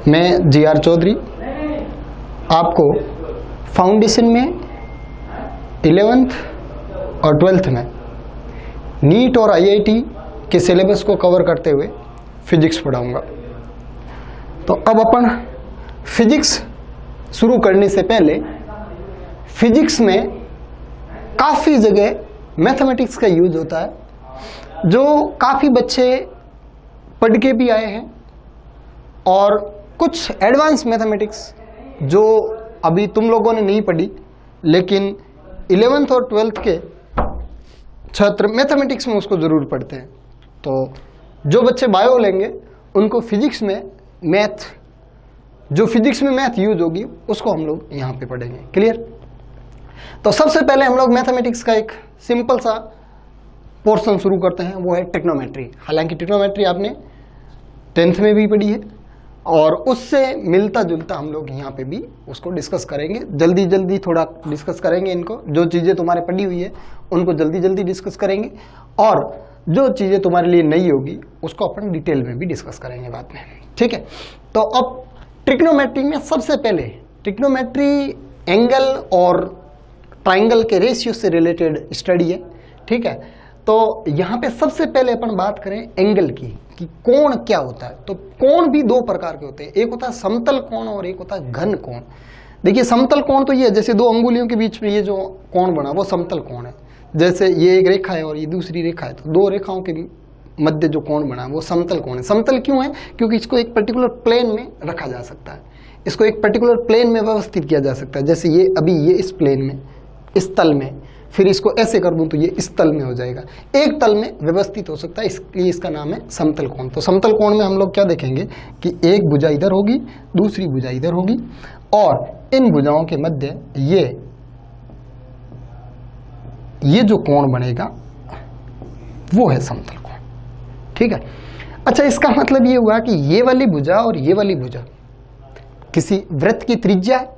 मैं GR चौधरी आपको foundation में 11th और 12th में नीट और IIT के सिलेबस को कवर करते हुए फिजिक्स पढ़ाऊंगा। तो अब अपन फिजिक्स शुरू करने से पहले फिजिक्स में काफ़ी जगह मैथमेटिक्स का यूज होता है, जो काफ़ी बच्चे पढ़ के भी आए हैं, और कुछ एडवांस मैथमेटिक्स जो अभी तुम लोगों ने नहीं पढ़ी, लेकिन 11th और 12th के छात्र मैथमेटिक्स में उसको ज़रूर पढ़ते हैं। तो जो बच्चे बायो लेंगे उनको फिजिक्स में मैथ, जो फिजिक्स में मैथ यूज होगी उसको हम लोग यहाँ पे पढ़ेंगे। क्लियर? तो सबसे पहले हम लोग मैथमेटिक्स का एक सिंपल सा पोर्शन शुरू करते हैं, वो है ट्रिग्नोमेट्री। हालांकि ट्रिग्नोमेट्री आपने 10th में भी पढ़ी है, और उससे मिलता जुलता हम लोग यहाँ पे भी उसको डिस्कस करेंगे। जल्दी जल्दी थोड़ा डिस्कस करेंगे इनको, जो चीज़ें तुम्हारे पढ़ी हुई है उनको जल्दी जल्दी डिस्कस करेंगे, और जो चीज़ें तुम्हारे लिए नई होगी उसको अपन डिटेल में भी डिस्कस करेंगे बाद में। ठीक है? तो अब ट्रिग्नोमेट्री में सबसे पहले ट्रिग्नोमेट्री एंगल और ट्राइंगल के रेशियो से रिलेटेड स्टडी है। ठीक है? तो यहाँ पे सबसे पहले अपन बात करें एंगल की, कि कोण क्या होता है। तो कोण भी दो प्रकार के होते हैं, एक होता है समतल कोण और एक होता है घन कोण। देखिए समतल कोण तो ये है, जैसे दो अंगुलियों के बीच में ये जो कोण बना वो समतल कोण है। जैसे ये एक रेखा है और ये दूसरी रेखा है, तो दो रेखाओं के मध्य जो कोण बना वो समतल कोण है। समतल क्यों है? क्योंकि इसको एक पर्टिकुलर प्लेन में रखा जा सकता है, इसको एक पर्टिकुलर प्लेन में व्यवस्थित किया जा सकता है। जैसे ये अभी ये इस प्लेन में, इस तल में, फिर इसको ऐसे कर दूं तो ये इस तल में हो जाएगा, एक तल में व्यवस्थित हो सकता है, इसलिए इसका नाम है समतल कोण। तो समतल कोण में हम लोग क्या देखेंगे कि एक भुजा इधर होगी, दूसरी भुजा इधर होगी, और इन भुजाओं के मध्य ये जो कोण बनेगा वो है समतल कोण। ठीक है? अच्छा, इसका मतलब ये हुआ कि ये वाली भुजा और ये वाली भुजा किसी वृत्त की त्रिज्या है,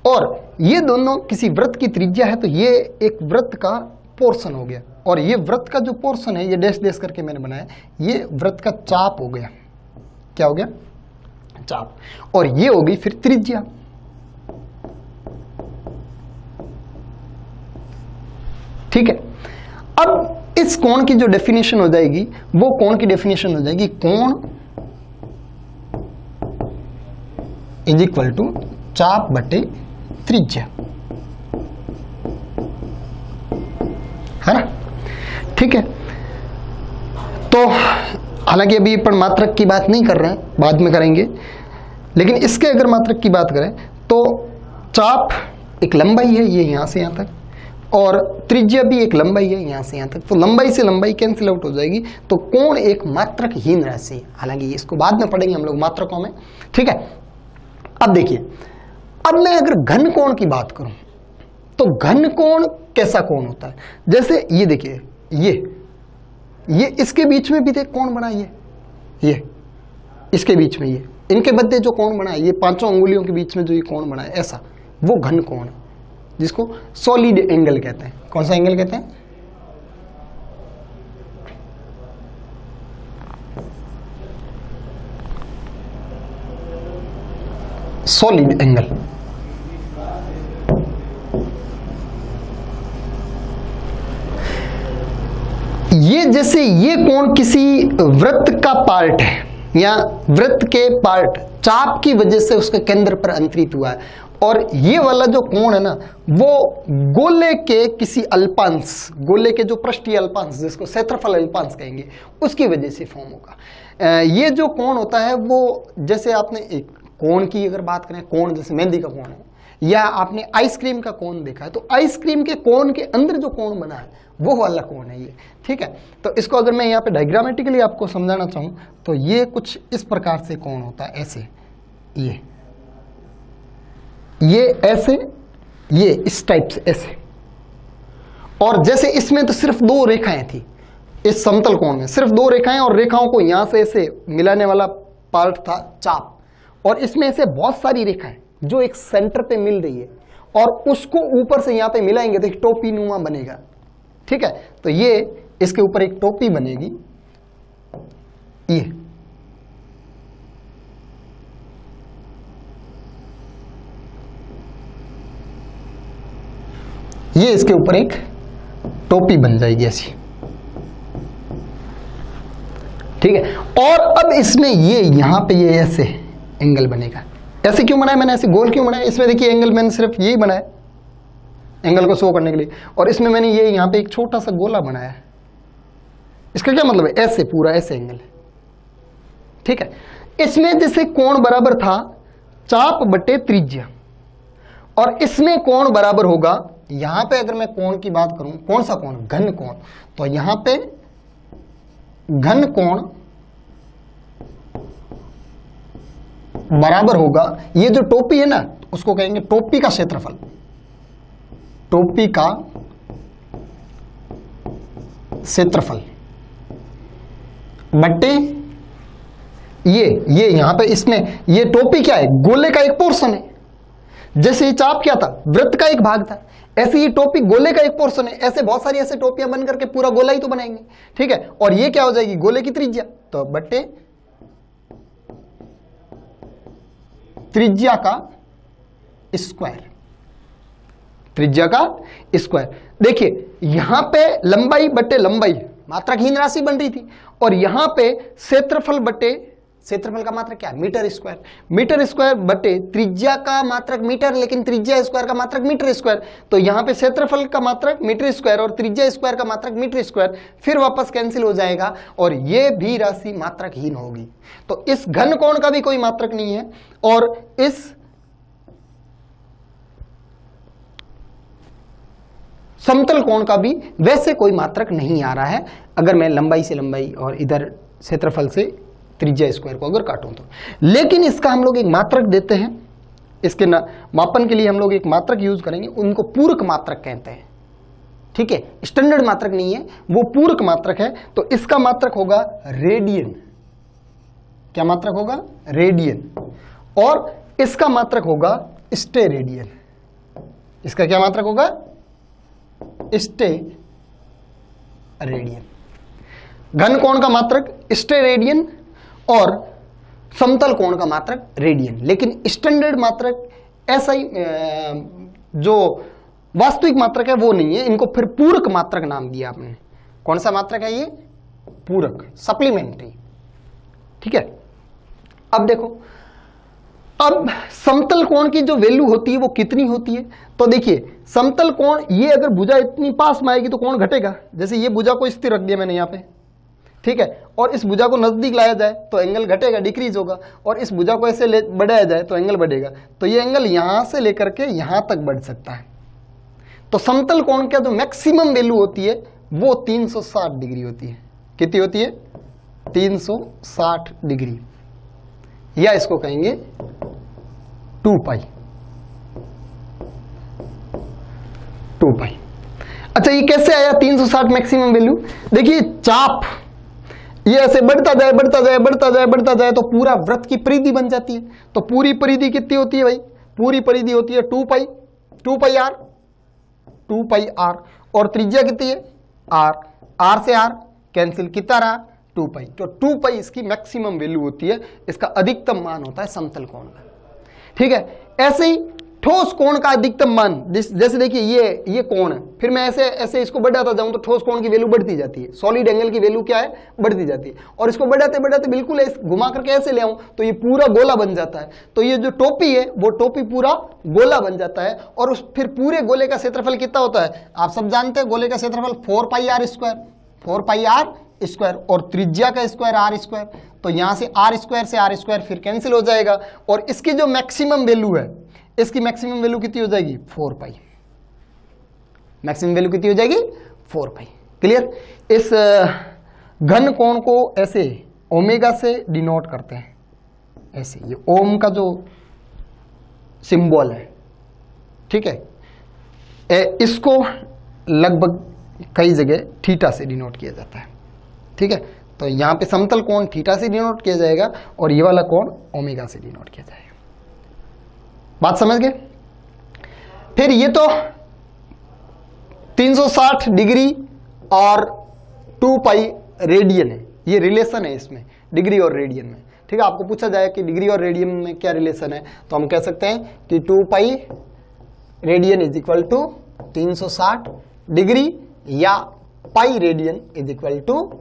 और ये दोनों किसी वृत्त की त्रिज्या है, तो ये एक वृत्त का पोर्शन हो गया, और ये वृत्त का जो पोर्शन है, ये डैश डैश करके मैंने बनाया, ये वृत्त का चाप हो गया। क्या हो गया? चाप। और ये हो गई फिर त्रिज्या। ठीक है? अब इस कोण की जो डेफिनेशन हो जाएगी, वो कोण की डेफिनेशन हो जाएगी कोण इज इक्वल टू चाप बटे त्रिज्या, है ना? ठीक है? तो हालांकि अभी अपन मात्रक की बात नहीं कर रहे हैं, बाद में करेंगे, लेकिन इसके अगर मात्रक की बात करें तो चाप एक लंबाई है, ये यहां से यहां तक, और त्रिज्या भी एक लंबाई है यहां से यहां तक। तो लंबाई से लंबाई कैंसिल आउट हो जाएगी, तो कोण एक मात्रकहीन राशि है। हालांकि इसको बाद में पढ़ेंगे हम लोग मात्रकों में। ठीक है? अब देखिए, अब मैं अगर घन कोण की बात करूं तो घन कोण कैसा कोण होता है? जैसे ये देखिए, ये इसके बीच में भी देख कोण बना, ये इसके बीच में, ये इनके मध्य जो कोण बना है, ये पांचों अंगुलियों के बीच में जो ये कोण बना है, ऐसा वो घन कोण है, जिसको सॉलिड एंगल कहते हैं। कौन सा एंगल कहते हैं? Solid angle. ये जैसे ये कोण किसी वृत्त का पार्ट है, या वृत्त के पार्ट चाप की वजह से उसके केंद्र पर अंतरित हुआ है, और ये वाला जो कोण है ना, वो गोले के किसी अल्पांश, गोले के जो पृष्ठीय अल्पांश, जिसको क्षेत्रफल अल्पांश कहेंगे, उसकी वजह से फॉर्म होगा। ये जो कोण होता है वो, जैसे आपने एक कोण की अगर बात करें, कोण जैसे मेहंदी का कोण है, या आपने आइसक्रीम का कोण देखा है, तो आइसक्रीम के कोण के अंदर जो कोण बना है वो वाला कोण है ये। ठीक है? तो इसको अगर मैं यहाँ पे डायग्रामेटिकली आपको समझाना चाहूँ तो ये कुछ इस प्रकार से कोण होता है, ऐसे, ये ऐसे, ये इस टाइप से ऐसे, और जैसे इसमें तो सिर्फ दो रेखाएं थी, इस समतल कोण में सिर्फ दो रेखाएं, और रेखाओं को यहां से ऐसे मिलाने वाला पार्ट था चाप, और इसमें ऐसे बहुत सारी रेखाएं जो एक सेंटर पे मिल रही है, और उसको ऊपर से यहां पे मिलाएंगे तो एक टोपी नुमा बनेगा। ठीक है? तो ये इसके ऊपर एक टोपी बनेगी, ये इसके ऊपर एक टोपी बन जाएगी ऐसी, ठीक है। और अब इसमें ये यहां पे ये ऐसे एंगल बनेगा। ऐसे क्यों बनाया मैंने, ऐसे गोल क्यों बनाया? इसमें देखिए एंगल मैंने सिर्फ यही बनाया एंगल को शो करने के लिए, और इसमें मैंने ये यहां पे एक छोटा सा गोला बनाया। इसका क्या मतलब है? ऐसे पूरा ऐसे एंगल है, ठीक है। इसमें जैसे कोण बराबर था चाप बटे त्रिज्या, और इसमें कोण बराबर होगा, यहां पे अगर मैं कोण की बात करूं, कौन सा कोण? घन कोण। तो यहां पे घन कोण बराबर होगा, ये जो टोपी है ना उसको कहेंगे टोपी का क्षेत्रफल, टोपी का क्षेत्रफल बट्टे ये यहां पे इसमें ये टोपी क्या है? गोले का एक पोर्शन है। जैसे ये चाप क्या था? वृत्त का एक भाग था। ऐसे ये टोपी गोले का एक पोर्शन है। ऐसे बहुत सारी ऐसे टोपियां बन करके पूरा गोला ही तो बनाएंगे, ठीक है। और ये क्या हो जाएगी? गोले की त्रिज्या, तो बट्टे त्रिज्या का स्क्वायर, त्रिज्या का स्क्वायर। देखिए यहां पे लंबाई बट्टे लंबाई मात्रकहीन राशि बन रही थी, और यहां पे क्षेत्रफल बट्टे क्षेत्रफल का मात्रक क्या? Metre square. मीटर स्क्वायर बटे त्रिज्या का मात्रक मीटर, लेकिन त्रिज्या स्क्वायर का मात्रक मीटर स्क्वायर। तो यहां पे क्षेत्रफल का मात्रक मीटर स्क्वायर और त्रिज्या स्क्वायर का मात्रक मीटर स्क्वायर, फिर वापस कैंसिल हो जाएगा और ये भी राशि मात्रकहीन होगी। तो इस घन कोण का भी कोई मात्रक नहीं है, और इस समतल कोण का भी वैसे कोई मात्रक नहीं आ रहा है, अगर मैं लंबाई से लंबाई और इधर क्षेत्रफल से त्रिज्या स्क्वायर को अगर काटूं तो। लेकिन इसका हम लोग एक मात्रक देते हैं, इसके मापन के लिए हम लोग एक मात्रक यूज करेंगे, उनको पूरक मात्रक कहते हैं, ठीक है। स्टैंडर्ड मात्रक नहीं है, वो पूरक मात्रक है। तो इसका मात्रक होगा रेडियन। क्या मात्रक होगा? रेडियन। और इसका मात्रक होगा स्टेरेडियन। इसका क्या मात्रक होगा? स्टेरेडियन। घन कोण का मात्रक स्टेरेडियन और समतल कोण का मात्रक रेडियन। लेकिन स्टैंडर्ड मात्रक ऐसा ही जो वास्तविक मात्रक है वो नहीं है, इनको फिर पूरक मात्रक नाम दिया आपने। कौन सा मात्रक है ये? पूरक, सप्लीमेंट्री, ठीक है। अब देखो, अब समतल कोण की जो वैल्यू होती है वो कितनी होती है? तो देखिए समतल कोण, ये अगर भुजा इतनी पास में आएगी तो कोण घटेगा। जैसे ये भुजा को स्थिर रख दिया मैंने यहाँ पे, ठीक है, और इस भुजा को नजदीक लाया जाए तो एंगल घटेगा, डिक्रीज होगा, और इस भुजा को ऐसे बढ़ाया जाए तो एंगल बढ़ेगा। तो ये एंगल यहां से लेकर के यहां तक बढ़ सकता है। तो समतल कोण का जो मैक्सिमम वैल्यू होती है वो 360 डिग्री होती है। कितनी होती है? 360 डिग्री, या इसको कहेंगे 2 पाई। अच्छा, ये कैसे आया 360 मैक्सिमम वैल्यू? देखिए चाप ये ऐसे बढ़ता जाए बढ़ता जाए बढ़ता जाए बढ़ता जाए तो पूरा वृत्त की परिधि बन जाती है। तो पूरी परिधि कितनी होती है भाई? पूरी परिधि होती है 2 पाई, 2 पाई आर, 2 पाई आर। और त्रिज्या कितनी है? आर, आर से आर कैंसिल, कितना रहा? 2 पाई। तो 2 पाई इसकी मैक्सिमम वैल्यू होती है, इसका अधिकतम मान होता है समतल कोण का, ठीक है। ऐसे ही ठोस कोण का अधिकतम मान, जैसे देखिए ये कोण है, फिर मैं ऐसे ऐसे इसको बढ़ाता जाऊं तो ठोस कोण की वैल्यू बढ़ती जाती है, सॉलिड एंगल की वैल्यू क्या है? बढ़ती जाती है। और इसको बढ़ाते बढ़ाते बिल्कुल घुमा करके ऐसे ले आऊं तो ये पूरा गोला बन जाता है। तो ये जो टोपी है वो टोपी पूरा गोला बन जाता है। और उस फिर पूरे गोले का क्षेत्रफल कितना होता है? आप सब जानते हैं, गोले का क्षेत्रफल 4 pi R square, 4 pi R square, और त्रिज्या का स्क्वायर आर स्क्वायर। तो यहां से आर स्क्वायर से आर स्क्वायर फिर कैंसिल हो जाएगा, और इसकी जो मैक्सिमम वैल्यू है, इसकी मैक्सिमम वैल्यू कितनी हो जाएगी? 4 पाई। मैक्सिमम वैल्यू कितनी हो जाएगी? 4 पाई। क्लियर? इस घन कोण को ऐसे ओमेगा से डिनोट करते हैं, ऐसे ये ओम का जो सिंबल है, ठीक है, इसको लगभग कई जगह थीटा से डिनोट किया जाता है, ठीक है। तो यहां पे समतल कोण थीटा से डिनोट किया जाएगा और ये वाला कोण ओमेगा से डिनोट किया जाएगा। बात समझ गए? फिर ये तो 360 डिग्री और 2 पाई रेडियन है, ये रिलेशन है इसमें डिग्री और रेडियन में, ठीक है। आपको पूछा जाए कि डिग्री और रेडियन में क्या रिलेशन है, तो हम कह सकते हैं कि 2 pi radian is equal to 360 degree या pi radian is equal to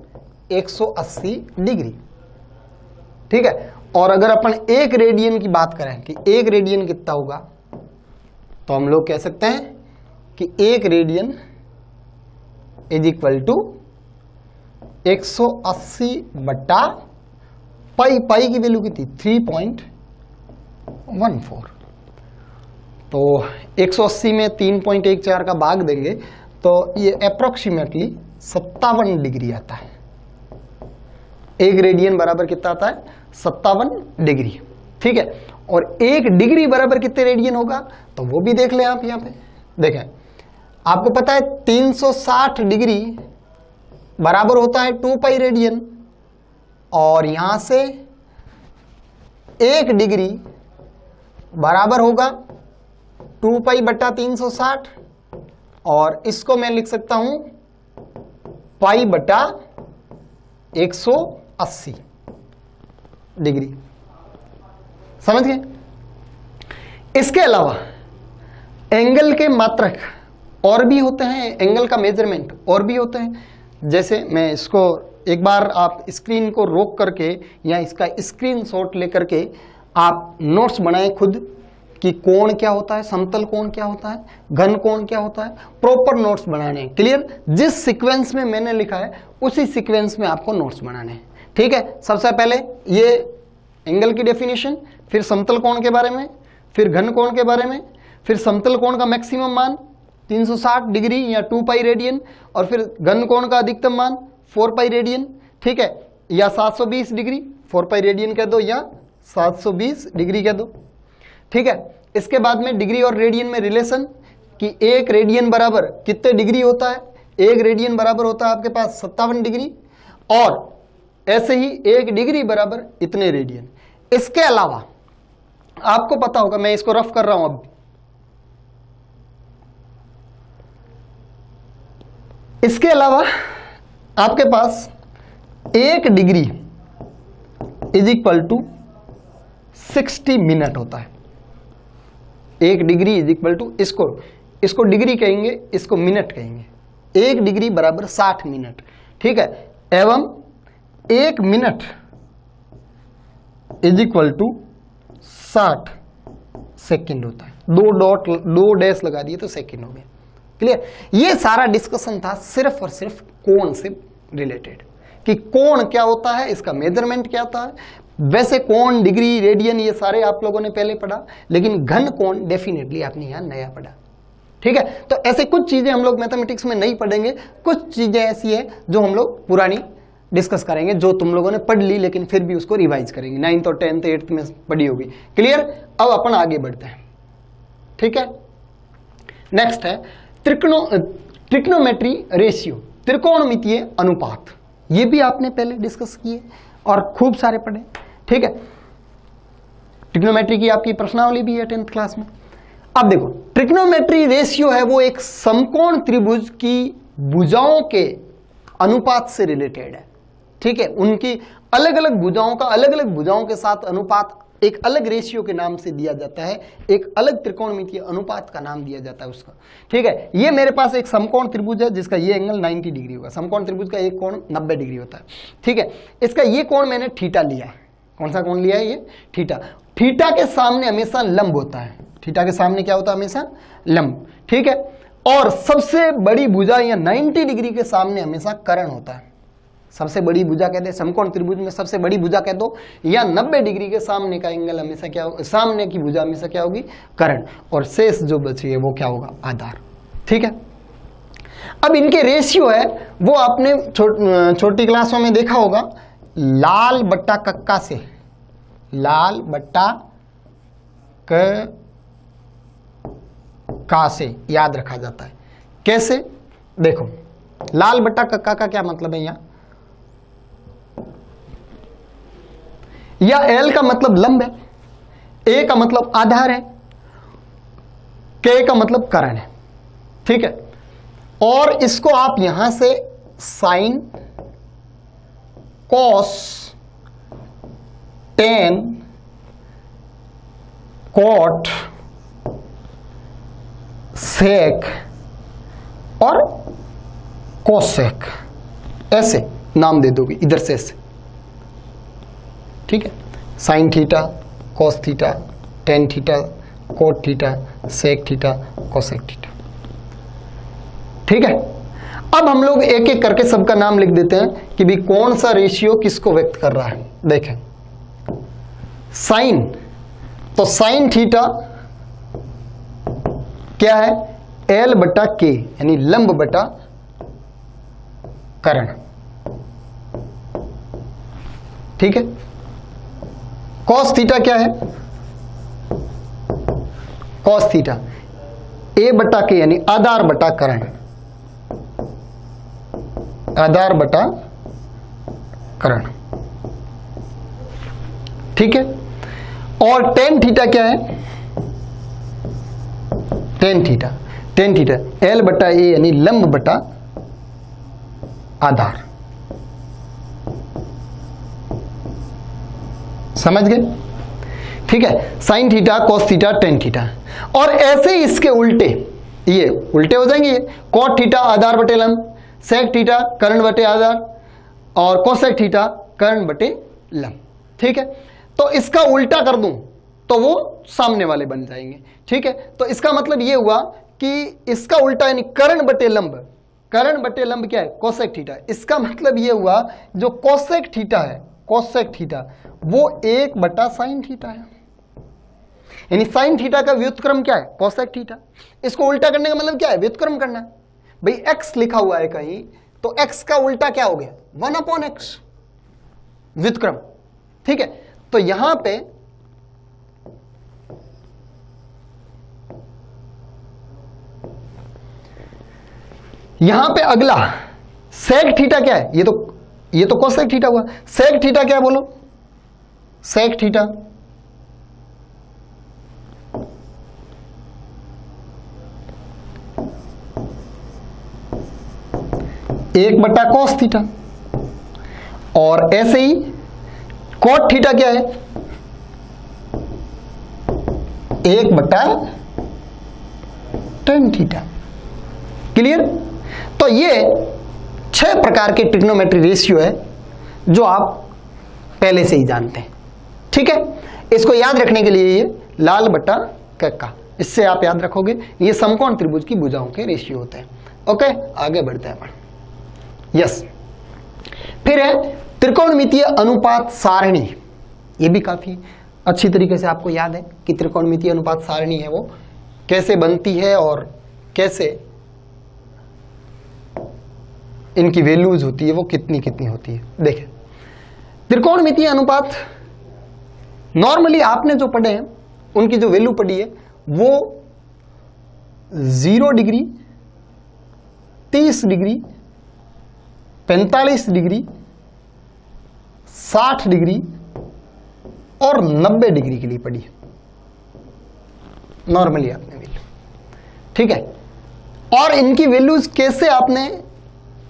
180 degree. ठीक है, और अगर अपन एक रेडियन की बात करें कि एक रेडियन कितना होगा, तो हम लोग कह सकते हैं कि एक रेडियन इज इक्वल टू 180 बट्टा पाई। पाई की वैल्यू कितनी 3.14। तो 180 में 3.14 का भाग देंगे तो ये अप्रोक्सीमेटली 57 डिग्री आता है। एक रेडियन बराबर कितना आता है 57 डिग्री। ठीक है, और एक डिग्री बराबर कितने रेडियन होगा तो वो भी देख लें आप। यहां पे देखें, आपको पता है 360 डिग्री बराबर होता है 2 पाई रेडियन, और यहां से एक डिग्री बराबर होगा 2 पाई बट्टा 360, और इसको मैं लिख सकता हूं पाई बट्टा 180 डिग्री। समझ गए? इसके अलावा एंगल के मात्रक और भी होते हैं, एंगल का मेजरमेंट और भी होते हैं। जैसे मैं इसको एक बार आप स्क्रीन को रोक करके या इसका स्क्रीनशॉट लेकर के आप नोट्स बनाएं खुद कि कोण क्या होता है, समतल कोण क्या होता है, घन कोण क्या होता है, प्रॉपर नोट्स बनाने हैं। क्लियर? जिस सीक्वेंस में मैंने लिखा है उसी सीक्वेंस में आपको नोट्स बनाने हैं। ठीक है, सबसे पहले ये एंगल की डेफिनेशन, फिर समतल कोण के बारे में, फिर घन कोण के बारे में, फिर समतल कोण का मैक्सिमम मान 360 डिग्री या 2 पाई रेडियन, और फिर घन कोण का अधिकतम मान 4 पाई रेडियन। ठीक है, या 720 डिग्री 4 पाई रेडियन कह दो या 720 डिग्री कह दो। ठीक है, इसके बाद में डिग्री और रेडियन में रिलेशन कि एक रेडियन बराबर कितने डिग्री होता है। एक रेडियन बराबर होता है आपके पास 57 डिग्री, और ऐसे ही एक डिग्री बराबर इतने रेडियन। इसके अलावा आपको पता होगा, मैं इसको रफ कर रहा हूं अब, इसके अलावा आपके पास एक degree is equal to 60 minute होता है। एक डिग्री इज इक्वल टू, इसको डिग्री कहेंगे, इसको मिनट कहेंगे। एक डिग्री बराबर 60 मिनट। ठीक है, एवं एक minute is equal to 60 second होता है। दो डैश लगा दिए तो सेकंड हो गया। क्लियर? ये सारा डिस्कशन था सिर्फ और सिर्फ कोण से रिलेटेड कि कोण क्या होता है, इसका मेजरमेंट क्या होता है। वैसे कोण, डिग्री, रेडियन ये सारे आप लोगों ने पहले पढ़ा, लेकिन घन कोण डेफिनेटली आपने यहां नया पढ़ा। ठीक है, तो ऐसे कुछ चीजें हम लोग मैथमेटिक्स में नहीं पढ़ेंगे, कुछ चीजें ऐसी है जो हम लोग पुरानी डिस्कस करेंगे, जो तुम लोगों ने पढ़ ली लेकिन फिर भी उसको रिवाइज करेंगे। 9th और 10th 8th में पढ़ी होगी। क्लियर? अब अपन आगे बढ़ते हैं। ठीक है, नेक्स्ट है ट्रिग्नोमेट्री रेशियो, त्रिकोणमितीय अनुपात। ये भी आपने पहले डिस्कस किए और खूब सारे पढ़े। ठीक है, ट्रिग्नोमेट्री की आपकी प्रश्नावली भी है 10th क्लास में। अब देखो, ट्रिग्नोमेट्री रेशियो है वो एक समकोण त्रिभुज की भुजाओं के अनुपात से रिलेटेड है। ठीक है, उनकी अलग अलग भुजाओं का अलग अलग भुजाओं के साथ अनुपात एक अलग रेशियो के नाम से दिया जाता है, एक अलग त्रिकोणमितीय अनुपात का नाम दिया जाता है उसका। ठीक है, ये मेरे पास एक समकोण त्रिभुज है जिसका ये एंगल 90 डिग्री होगा। समकोण त्रिभुज का एक कोण 90 डिग्री होता है। ठीक है, इसका ये कोण मैंने थीटा लिया है। कौन सा कोण लिया है? ये थीटा। थीटा के सामने हमेशा लंब होता है। थीटा के सामने क्या होता है? हमेशा लंब। ठीक है, और सबसे बड़ी भुजा या 90 डिग्री के सामने हमेशा कर्ण होता है। सबसे बड़ी भुजा कह दे, समकोण त्रिभुज में सबसे बड़ी भुजा कह दो, या 90 डिग्री के सामने का एंगल हमेशा क्या होगा? सामने की भुजा हमेशा क्या होगी? कर्ण। और शेष जो बची है वो क्या होगा? आधार। ठीक है, अब इनके रेशियो है वो आपने छोटी क्लासों में देखा होगा, लाल बट्टा कक्का से, लाल बट्टा का से याद रखा जाता है। कैसे? देखो, लाल बट्टा कक्का का क्या मतलब है? यहां या एल का मतलब लंब है, ए का मतलब आधार है, के का मतलब कर्ण है। ठीक है, और इसको आप यहां से साइन, कॉस, टेन, कॉट, सेक और कोसेक, ऐसे नाम दे दोगे इधर से ऐसे, ठीक है। Sine theta, cos theta, tan theta, cot theta, sec theta, cosec theta, ठीक है। अब हम लोग एक एक करके सबका नाम लिख देते हैं कि भी कौन सा रेशियो किसको व्यक्त कर रहा है। देखें साइन, तो साइन थीटा क्या है, एल बटा के, यानी लंब बटा कर्ण, ठीक है। कॉस थीटा क्या है, कॉस थीटा ए बटा के, यानी आधार बटा कर्ण, आधार बटा कर्ण, ठीक है। और टेन थीटा क्या है, tan theta, tan theta L बटा ए, यानी लंब बटा आधार, समझ गए, ठीक है। Sine theta, cos theta, tan theta, और ऐसे ही इसके उल्टे, ये उल्टे हो जाएंगे, ये कोट थीटा आधार बटे लंब, सेक थीटा कर्ण बटे आधार, और कोसेक थीटा कर्ण बटे लंब, ठीक है। तो इसका उल्टा कर दूं तो वो सामने वाले बन जाएंगे, ठीक है। तो इसका मतलब ये हुआ कि इसका उल्टा यानी कर्ण बटे लंब, कर्ण बटे लंब क्या है, कोसेक थीटा। इसका मतलब ये हुआ जो कोसेक थीटा है, कोसेक थीटा वो एक बटा साइन थीटा है, यानी साइन थीटा का व्युत्क्रम क्या है, कोसेक थीटा। इसको उल्टा करने का मतलब क्या है, व्युत्क्रम करना है। भाई x लिखा हुआ है कहीं, तो x का उल्टा क्या हो गया, 1/x, व्युत्क्रम, ठीक है। तो यहां पे अगला सेक थीटा क्या है, ये तो कोसेक थीटा हुआ, सेक थीटा क्या बोलो, सेक थीटा एक बटा कोस थीटा, और ऐसे ही कोट थीटा क्या है, एक बटा टेन थीटा, क्लियर। तो ये 6 प्रकार के ट्रिग्नोमेट्री रेशियो है जो आप पहले से ही जानते हैं, ठीक है। इसको याद रखने के लिए ये लाल बटा कक्का, इससे आप याद रखोगे, ये समकोण त्रिभुज की भुजाओं के रेशियो होते हैं। ओके, आगे बढ़ते हैं अपन। यस, फिर है त्रिकोणमितीय अनुपात सारणी। ये भी काफी अच्छी तरीके से आपको याद है कि त्रिकोणमितीय अनुपात सारणी है वो कैसे बनती है और कैसे इनकी वैल्यूज होती है, वो कितनी कितनी होती है। देखें त्रिकोणमितीय अनुपात नॉर्मली आपने जो पढ़े हैं उनकी जो वैल्यू पढ़ी है वो 0 डिग्री, 30 डिग्री, 45 डिग्री, 60 डिग्री और 90 डिग्री के लिए पढ़ी है नॉर्मली आपने वैल्यू, ठीक है। और इनकी वैल्यूज कैसे आपने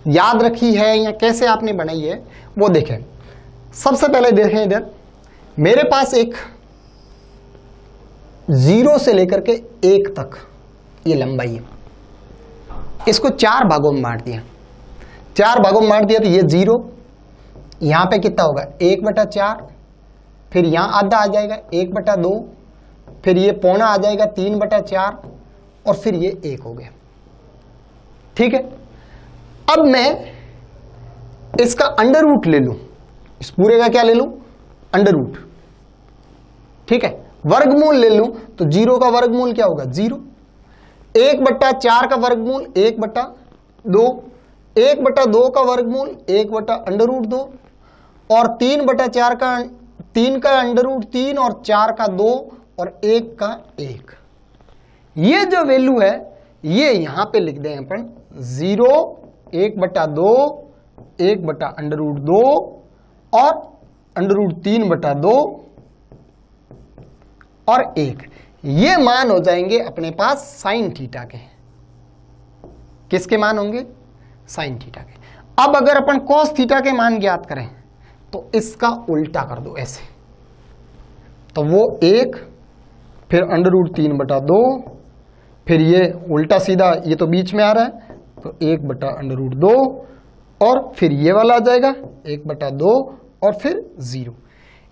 याद रखी है या कैसे आपने बनाई है वो देखें। सबसे पहले देखें इधर मेरे पास एक 0 से लेकर के 1 तक ये लंबाई है, इसको 4 भागों में बांट दिया, 4 भागों में बांट दिया तो ये 0, यहां पे कितना होगा 1/4, फिर यहां आधा आ जाएगा 1/2, फिर ये पौना आ जाएगा 3/4 और फिर ये 1 हो गया, ठीक है। अब मैं इसका अंडर रूट ले लूं, इस पूरे का क्या ले लूं, अंडर रूट, ठीक है। वर्गमूल ले लूं तो 0 का वर्गमूल क्या होगा 0, 1/4 का वर्गमूल 1/2, 1/2 का वर्गमूल 1/√2 और 3/4 का 3 का √3 और 4 का 2 और 1 का 1। ये जो वैल्यू है ये यहां पे लिख दें अपन 0, 1/2, 1/√2 और √3/2 और 1। ये मान हो जाएंगे अपने पास साइन थीटा के। किसके मान होंगे, साइन थीटा के। अब अगर अपन कॉस थीटा के मान ज्ञात करें तो इसका उल्टा कर दो ऐसे, तो वो 1, फिर √3/2, फिर ये उल्टा सीधा, ये तो बीच में आ रहा है तो 1/√2 और फिर ये वाला आ जाएगा 1/2 और फिर 0,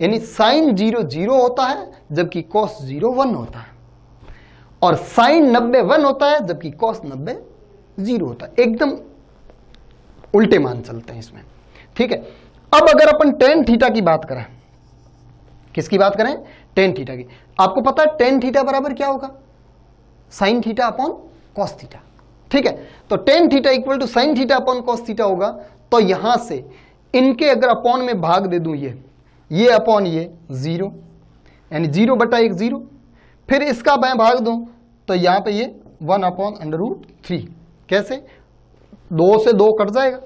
यानी साइन 0 0 होता है जबकि कॉस 0 1 होता है, और साइन 90 1 होता है जबकि कॉस 90 0 होता है। एकदम उल्टे मान चलते हैं इसमें, ठीक है। अब अगर अपन टेन थीटा की बात करें, किसकी बात करें? टेन थीटा की। आपको पता है टेन थीटा बराबर क्या होगा? Sine theta upon cos theta, ठीक है। तो tan theta equal to sine theta upon cos theta होगा। तो यहां से इनके अगर अपॉन में भाग दे दूं, ये अपॉन ये 0, यानी 0/1 0, फिर इसका मैं भाग दूं तो यहां पे ये 1/√3, कैसे? 2 से 2 कट जाएगा,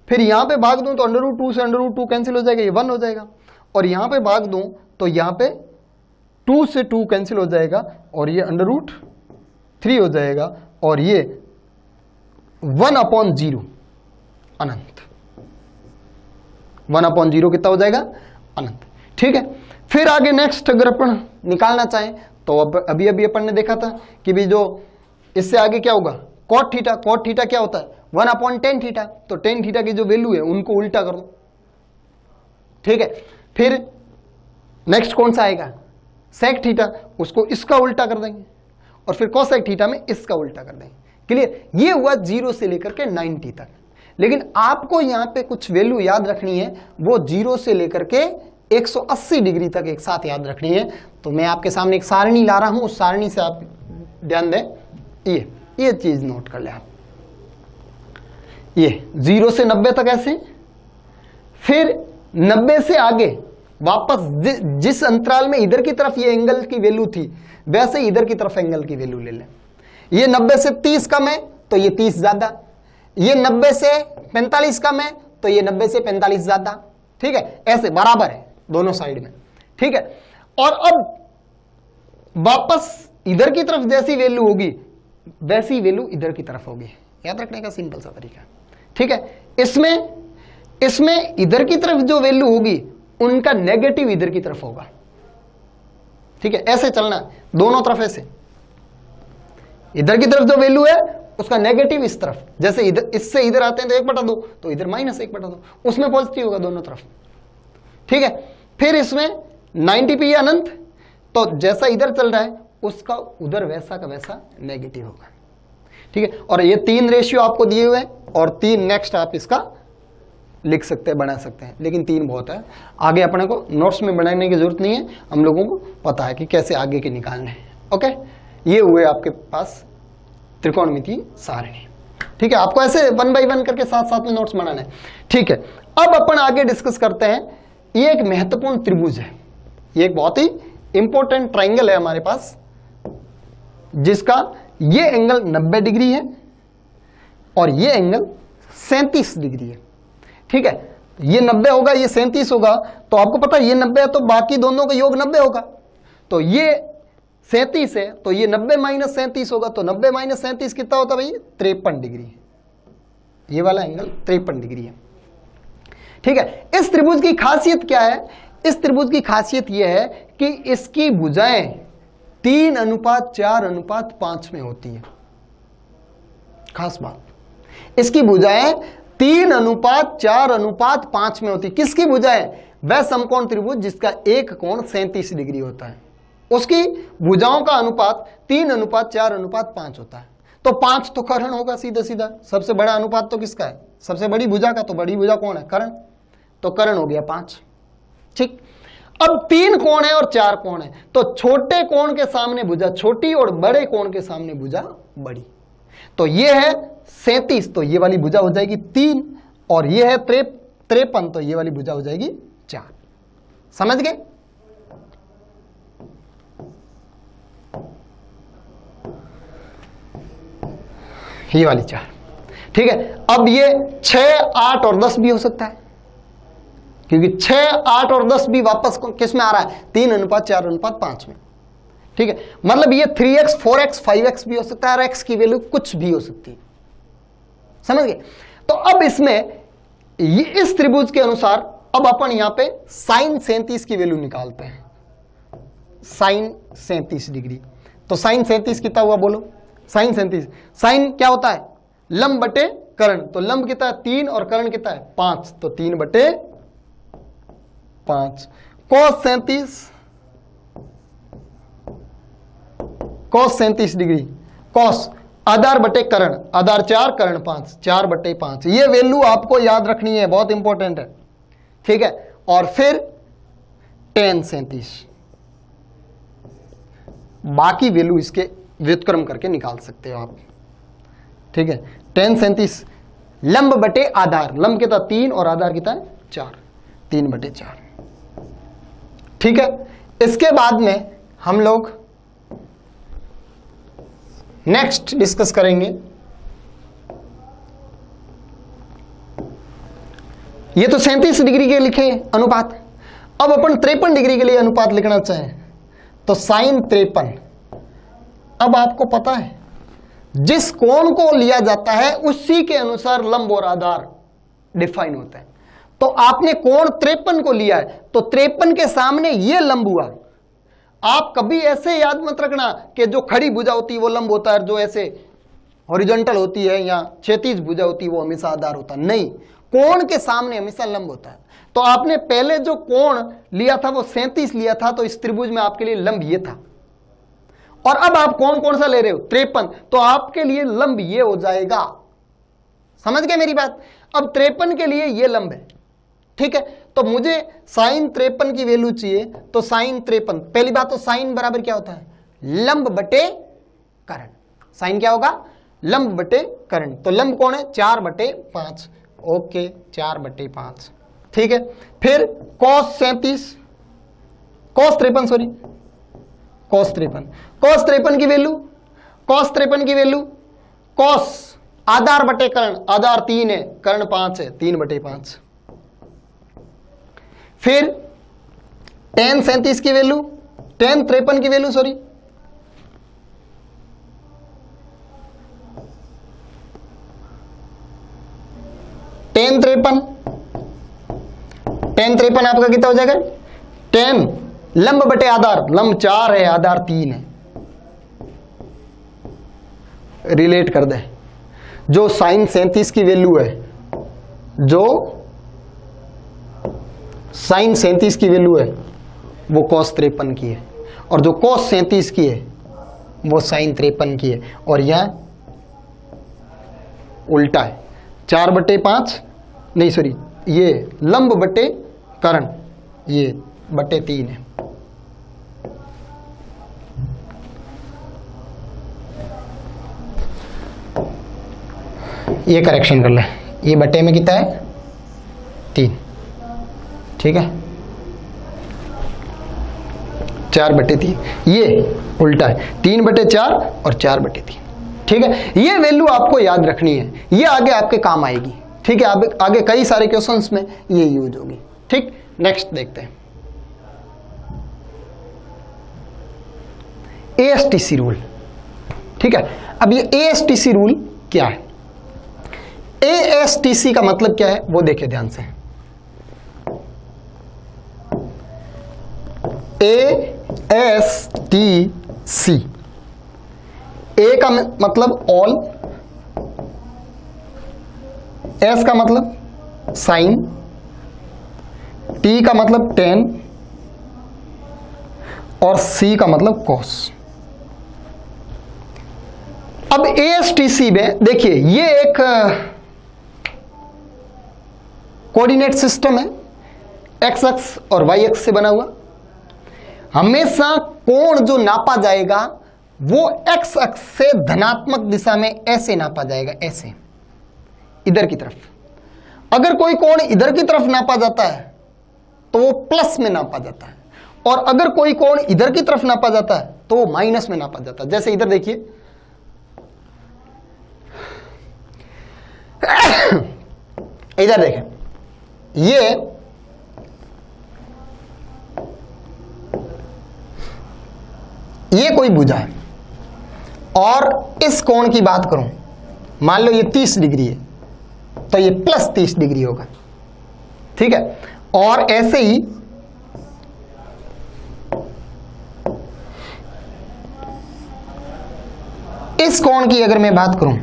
फिर यहां पे भाग दूं तो √2 से √2 कैंसिल हो जाएगा, ये 1 हो जाएगा, और यहां पे भाग दूं तो यहां पे 2 से 2 कैंसिल हो जाएगा और ये √3 हो जाएगा, और ये 1/0 अनंत, 1/0 कितना हो जाएगा? अनंत, ठीक है। फिर आगे नेक्स्ट अगर अपन निकालना चाहें तो अब अभी अपन ने देखा था कि भी जो इससे आगे क्या होगा? Cot theta. कॉट थीटा क्या होता है? 1/tan theta. तो टेन थीटा की जो वैल्यू है उनको उल्टा कर दो, ठीक है। फिर नेक्स्ट कौन सा आएगा? सेक थीटा, उसको इसका उल्टा कर देंगे, और फिर कोसेक थीटा में इसका उल्टा कर देंगे। क्लियर? ये हुआ 0 से लेकर के 90 तक। लेकिन आपको यहां पे कुछ वैल्यू याद रखनी है, वो 0 से लेकर के 180 डिग्री तक एक साथ याद रखनी है। तो मैं आपके सामने एक सारणी ला रहा हूं, उस सारणी से आप ध्यान दें, ये चीज नोट कर ले आप। ये 0 से 90 तक ऐसे, फिर 90 से आगे वापस जिस अंतराल में इधर की तरफ ये एंगल की वैल्यू थी, वैसे इधर की तरफ एंगल की वैल्यू ले लें। ये 90 से 30 कम है तो ये 30 ज्यादा, ये 90 से 45 कम है तो ये 90 से 45 ज्यादा, ठीक है। ऐसे बराबर है दोनों साइड में, ठीक है। और अब वापस इधर की तरफ जैसी वैल्यू होगी वैसी वैल्यू इधर की तरफ होगी। याद रखने का सिंपल सा तरीका, ठीक है। इसमें इधर की तरफ जो वैल्यू होगी उनका नेगेटिव इधर की तरफ होगा, ठीक है। ऐसे चलना दोनों तरफ, ऐसे इधर की तरफ जो वैल्यू है उसका नेगेटिव इस तरफ, जैसे इधर इससे इधर आते हैं तो 1/2, तो इधर -1/2, उसमें पॉजिटिव होगा दोनों तरफ, ठीक है। फिर इसमें 90 पे अनंत, तो जैसा इधर चल रहा है उसका उधर वैसा का वैसा नेगेटिव होगा, ठीक है। और ये 3 रेशियो आपको दिए हुए हैं, और 3 नेक्स्ट आप इसका लिख सकते हैं, बना सकते हैं, लेकिन 3 बहुत है। आगे अपने को नोट्स में बनाने की जरूरत नहीं है, हम लोगों को पता है कि कैसे आगे के निकालने हैं। ओके, ये हुए आपके पास त्रिकोणमितीय सारणी, ठीक है। आपको ऐसे 1 बाय 1 करके साथ साथ में नोट्स बनाना है, ठीक है। अब अपन आगे डिस्कस करते हैं, ये एक महत्वपूर्ण त्रिभुज है, ये एक बहुत ही इंपॉर्टेंट ट्राइंगल है हमारे पास, जिसका ये एंगल 90 डिग्री है और ये एंगल 37 डिग्री है, ठीक है। ये 90 होगा, ये 37 होगा, तो आपको पता है ये 90 है तो बाकी दोनों का योग 90 होगा, तो ये 37 है तो ये 90 - 37 होगा, तो 90 - 37 कितना होता है भाई? 53 डिग्री। ये वाला एंगल 53 डिग्री है, ठीक है। इस त्रिभुज की खासियत क्या है? इस त्रिभुज की खासियत यह है कि इसकी भुजाएं 3:4:5 में होती है। खास बात, इसकी भुजाएं 3:4:5 में होती है। किसकी भुजाएं? वह समकोण त्रिभुज जिसका एक कोण 37 डिग्री होता है, उसकी भुजाओं का अनुपात 3:4:5 होता है। तो 5 तो कर्ण होगा सीधा सीधा, सबसे बड़ा अनुपात तो किसका है? सबसे बड़ी भुजा का। तो बड़ी भुजा कौन है? कर्ण, तो कर्ण हो गया 5, ठीक। अब 3 कोण है और 4 कोण है, तो छोटे कोण के सामने भुजा छोटी और बड़े कोण के सामने भुजा बड़ी। तो ये है 37, तो ये वाली भुजा हो जाएगी 3, और ये है 53, तो ये वाली भुजा हो जाएगी 4। समझ गए? ये वाली 4, ठीक है। अब ये 6, 8 और 10 भी हो सकता है, क्योंकि 6, 8 और 10 भी वापस किस में आ रहा है? 3:4:5 में, ठीक है। मतलब ये 3x, 4x, 5x भी हो सकता है, और x की वैल्यू कुछ भी हो सकती है। समझ गए? तो अब इसमें इस त्रिभुज के अनुसार अब अपन यहां पे sin 37 की वैल्यू निकालते हैं। sin 37 डिग्री, तो sin 37 कितना हुआ बोलो? sin 37, sin क्या होता है? लंब बटे कर्ण, तो लंब कितना है 3 और कर्ण कितना है 5, तो 3/5। cos 37 डिग्री, cos आधार बटे कर्ण, आधार 4 कर्ण 5, 4/5। ये वैल्यू आपको याद रखनी है, बहुत इंपॉर्टेंट है, ठीक है। और फिर tan 37, बाकी वैल्यू इसके व्युत्क्रम करके निकाल सकते हो आप, ठीक है। tan 37 लंब बटे आधार, लंब कितना 3 और आधार कितना है 4, 3/4, ठीक है। इसके बाद में हम लोग नेक्स्ट डिस्कस करेंगे, ये तो 37 डिग्री के लिखे अनुपात। अब अपन 53 डिग्री के लिए अनुपात लिखना चाहें तो sin 53। अब आपको पता है जिस कोण को लिया जाता है उसी के अनुसार लंब और आधार डिफाइन होता है। तो आपने कोण 53 को लिया है, तो 53 के सामने ये लंब हुआ। आप कभी ऐसे याद मत रखना कि जो खड़ी भुजा होती है वो लंब होता है, जो ऐसे हॉरिजॉन्टल होती है या क्षैतिज भुजा होती है वो हमेशा आधार होता है। नहीं, कोण के सामने हमेशा लंब होता है। तो आपने पहले जो कोण लिया था वो 37 लिया था, तो इस त्रिभुज में आपके लिए लंब ये था। और अब आप कोण कौन सा ले रहे हो 53, तो आपके लिए लंब ये हो जाएगा। समझ गए मेरी बात? अब 53 के लिए ये लंब है, ठीक है। तो मुझे sin 53 की वैल्यू चाहिए, तो sin 53, पहली बात तो sin बराबर क्या होता है लंब बटे कर्ण। sin क्या होगा लंब बटे कर्ण, तो लंब कौन है 4/5, ओके 4/5, ठीक है। फिर cos 53 की वैल्यू, cos 53 की वैल्यू, cos आधार बटे कर्ण, आधार 3 है कर्ण 5 है, 3/5। फिर tan 37 की वैल्यू, tan 53 की वैल्यू सॉरी, tan 53 आपका कितना हो जाएगा tan लंब बटे आधार, लंब 4 है आधार 3 है, रिलेट कर दे। जो sin 37 की वैल्यू है, जो sin 37 की वैल्यू है वो cos 53 की है, और जो cos 37 की है वो sin 53 की है, और यह उल्टा है 4/5, नहीं सॉरी ये लंब बटे कर्ण, ये बटे 3 है। ये करेक्शन कर ले, ये बटे में कितना है 3, ठीक है 4/3, ये उल्टा है 3/4 और 4/3, ठीक है। ये वैल्यू आपको याद रखनी है, ये आगे आपके काम आएगी, ठीक है। आगे कई सारे क्वेश्चंस में ये यूज होगी, ठीक। नेक्स्ट देखते हैं ASTC रूल, ठीक है। अब ये ASTC रूल क्या है, ASTC का मतलब क्या है वो देखिए ध्यान से। ASTC, A का मतलब ऑल, S का मतलब साइन, T का मतलब tan और C का मतलब cos। अब ASTC में देखिए ये एक कोऑर्डिनेट सिस्टम है, x अक्ष और y अक्ष से बना हुआ। हमेशा कोण जो नापा जाएगा वो x अक्ष से धनात्मक दिशा में ऐसे नापा जाएगा, ऐसे इधर की तरफ। अगर कोई कोण इधर की तरफ नापा जाता है तो वो प्लस में नापा जाता है, और अगर कोई कोण इधर की तरफ नापा जाता है तो वो माइनस में नापा जाता है। जैसे इधर देखिए इधर देखें, ये कोई भुजा है और इस कोण की बात करूं, मान लो ये 30 डिग्री है तो ये प्लस 30 डिग्री होगा, ठीक है। और ऐसे ही इस कोण की अगर मैं बात करूं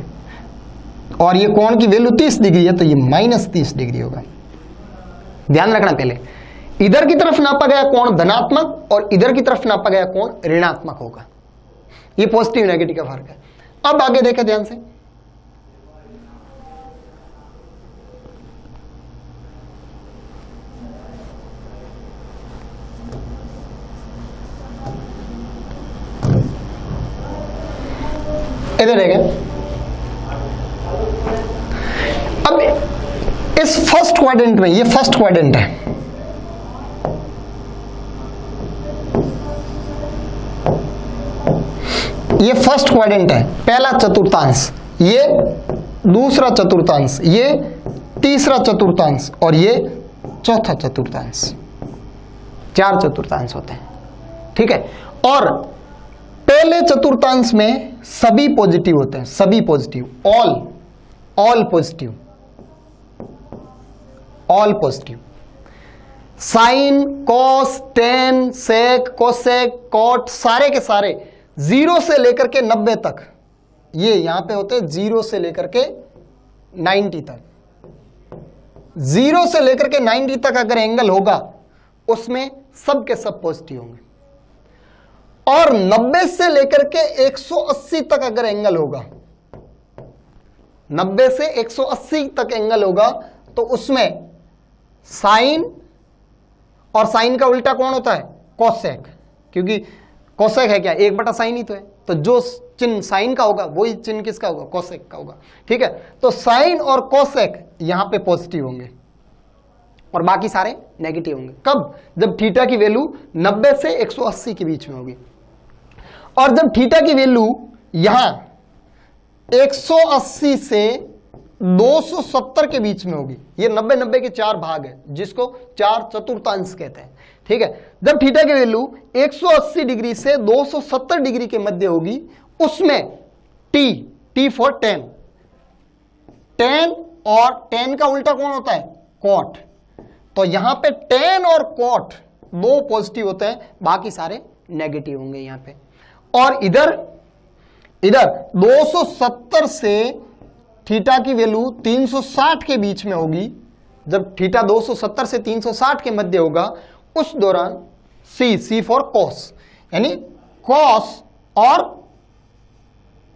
और ये कोण की वैल्यू 30 डिग्री है तो ये -30 डिग्री होगा। ध्यान रखना, पहले इधर की तरफ नापा गया कोण धनात्मक और इधर की तरफ नापा गया कोण ऋणात्मक होगा। ये पॉजिटिव नेगेटिव का फर्क है। अब आगे देखें ध्यान से, इधर देखें। अब इस फर्स्ट क्वाड्रेंट में, ये फर्स्ट क्वाड्रेंट है, ये फर्स्ट क्वाड्रेंट है, पहला चतुर्थांश, ये दूसरा चतुर्थांश, ये तीसरा चतुर्थांश और ये चौथा चतुर्थांश। 4 चतुर्थांश होते हैं, ठीक है। और पहले चतुर्थांश में सभी पॉजिटिव होते हैं, सभी positive, all positive, all positive. Sine, cos, tan, sec, cosec, cot, सारे के सारे 0 से लेकर के 90 तक, ये यहां पे होते हैं 0 से लेकर के 90 तक। 0 से लेकर के 90 तक अगर एंगल होगा उसमें सब के सब पॉजिटिव होंगे। और 90 से लेकर के 180 तक अगर एंगल होगा, 90 से 180 तक एंगल होगा तो उसमें साइन, और साइन का उल्टा कौन होता है? कोसेक, क्योंकि कोसेक है क्या? 1/sin ही तो है, तो जो चिन्ह साइन का होगा वही चिन्ह किसका होगा? कोसेक का होगा, ठीक है। तो साइन और कोसेक यहां पे पॉजिटिव होंगे और बाकी सारे नेगेटिव होंगे। कब? जब थीटा की वैल्यू 90 से 180 के बीच में होगी। और जब थीटा की वैल्यू यहां 180 से 270 के बीच में होगी, ये 90-90 के 4 भाग है जिसको 4 चतुर्थांश कहते हैं, ठीक है। जब थीटा की वैल्यू 180 डिग्री से 270 डिग्री के मध्य होगी, उसमें टी फॉर टेन, टेन और टेन का उल्टा कौन होता है? कॉट। तो यहां पे टेन और कॉट 2 पॉजिटिव होते हैं, बाकी सारे नेगेटिव होंगे यहां पे। और इधर 270 से थीटा की वैल्यू 360 के बीच में होगी। जब थीटा 270 से 360 के मध्य होगा उस दौरान सी फॉर कॉस, यानी कॉस और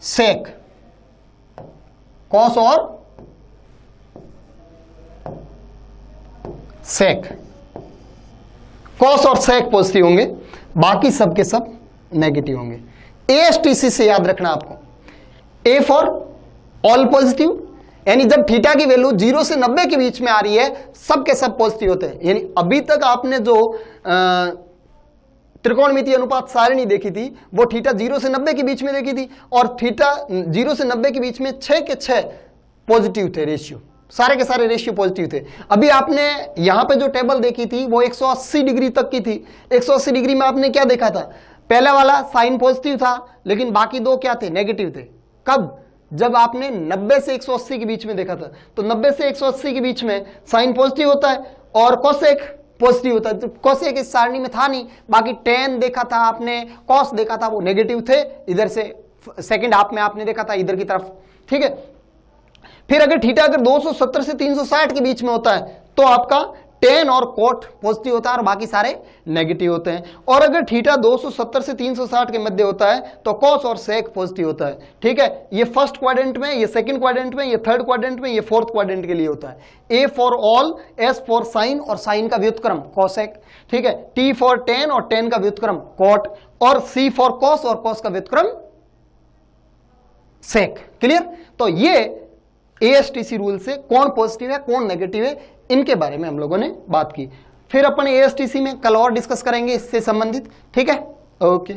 सेक, कॉस और सेक, कॉस और सेक पॉजिटिव होंगे, बाकी सब के सब नेगेटिव होंगे। एएसटीसी से याद रखना आपको, ए फॉर ऑल पॉजिटिव, यानी जब थीटा की वैल्यू 0 से 90 के बीच में आ रही है सब के सब पॉजिटिव होते हैं। यानी अभी तक आपने जो त्रिकोणमितीय अनुपात सारणी देखी थी वो थीटा 0 से 90 के बीच में देखी थी, और थीटा 0 से 90 के बीच में 6 के 6 पॉजिटिव थे रेशियो, सारे के सारे रेशियो पॉजिटिव थे। अभी आपने यहां पे जो टेबल देखी थी वो 180 डिग्री तक की थी। 180 डिग्री में आपने क्या देखा था? पहला वाला साइन पॉजिटिव था लेकिन बाकी 2 क्या थे? नेगेटिव थे। कब? जब आपने 90 से 180 के बीच में देखा था। तो 90 से 180 के बीच में साइन पॉजिटिव होता है और कोसेक पॉजिटिव होता है। तो कोसेक इस सारणी में था नहीं, बाकी टेन देखा था आपने, कॉस देखा था, वो नेगेटिव थे। इधर से सेकंड हाफ में आपने देखा था इधर की तरफ, ठीक है। फिर अगर थीटा अगर 270 से 360 के बीच में होता है तो आपका टेन और कोट पॉजिटिव होता है और बाकी सारे नेगेटिव होते हैं। और अगर थीटा 270 से 360 के मध्य होता है तो कॉस और सेक पॉजिटिव होता है, ठीक है। ये फर्स्ट क्वाड्रेंट में, ये सेकंड क्वाड्रेंट में, ये थर्ड क्वाड्रेंट में, ये फोर्थ क्वाड्रेंट के लिए होता है। A for all, S for sine और साइन का व्युत्क्रम कोसेक, ठीक है। टी फॉर टेन और टेन का व्युत्क्रम कॉट, और सी फॉर कॉस और कॉस का व्युत्क्रम सेक। क्लियर? तो ये एएसटीसी रूल से कौन पॉजिटिव है कौन नेगेटिव है इनके बारे में हम लोगों ने बात की। फिर अपन एएसटीसी में कल और डिस्कस करेंगे इससे संबंधित, ठीक है। ओके।